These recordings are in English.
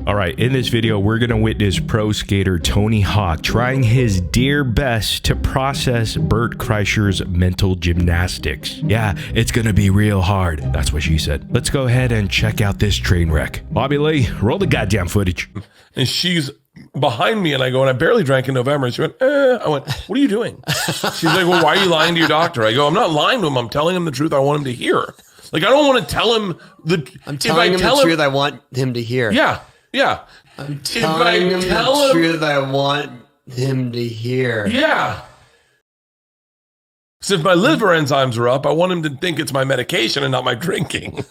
All right, in this video, we're going to witness pro skater Tony Hawk trying his dear best to process Bert Kreischer's mental gymnastics. Yeah, it's going to be real hard. That's what she said. Let's go ahead and check out this train wreck. Bobby Lee, roll the goddamn footage. And she's behind me, and I go, and I barely drank in November. And she went, I went, what are you doing? She's like, well, why are you lying to your doctor? I go, I'm not lying to him. I'm telling him the truth I want him to hear. Like, I don't want to tell him I'm telling him the truth I want him to hear. Yeah. I'm telling him the truth I want him to hear. Yeah. So if my liver enzymes are up, I want him to think it's my medication and not my drinking.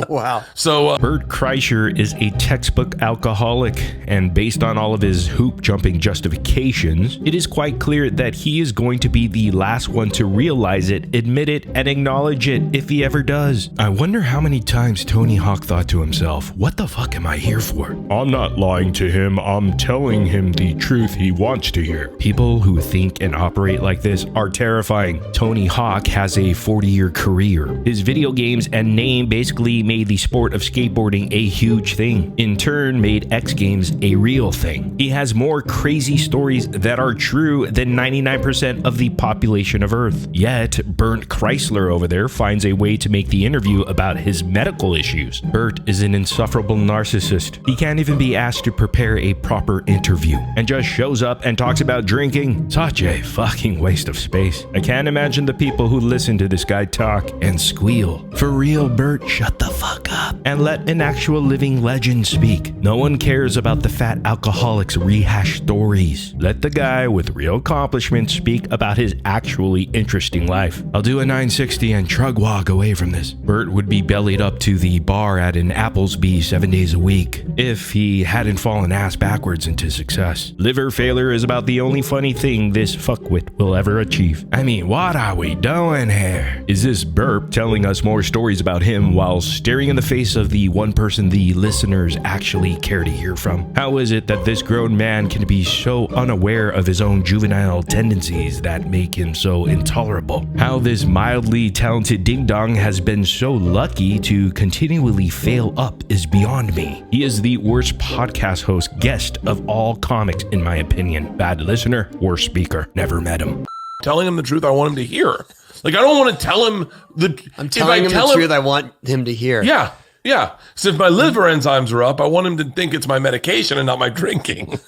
Wow. So Bert Kreischer is a textbook alcoholic, and based on all of his hoop jumping justifications, it is quite clear that he is going to be the last one to realize it, admit it, and acknowledge it if he ever does. I wonder how many times Tony Hawk thought to himself, what the fuck am I here for? I'm not lying to him, I'm telling him the truth he wants to hear. People who think and operate like this are terrifying. Tony Hawk has a 40-year career. His video games and name basically made the sport of skateboarding a huge thing. In turn, made X Games a real thing. He has more crazy stories that are true than 99% of the population of Earth. Yet, Bert Kreischer over there finds a way to make the interview about his medical issues. Bert is an insufferable narcissist. He can't even be asked to prepare a proper interview and just shows up and talks about drinking. Such a fucking waste of space. I can't imagine the people who listen to this guy talk and squeal. For real, Bert, shut the fuck up and let an actual living legend speak. No one cares about the fat alcoholic's rehash stories. Let the guy with real accomplishments speak about his actually interesting life. I'll do a 960 and trug walk away from this. Bert would be bellied up to the bar at an Applebee's 7 days a week if he hadn't fallen ass backwards into success. Liver failure is about the only funny thing this fuckwit will ever achieve. I mean, what are we doing here? Is this Bert telling us more stories about him while staring in the face of the one person the listeners actually care to hear from? How is it that this grown man can be so unaware of his own juvenile tendencies that make him so intolerable? How this mildly talented ding-dong has been so lucky to continually fail up is beyond me. He is the worst podcast host guest of all comics in my opinion. Bad listener, worst speaker. Never met him. Telling him the truth I want him to hear. Like, I don't want to tell him I'm telling him the truth I want him to hear. Yeah. So if my liver enzymes are up, I want him to think it's my medication and not my drinking.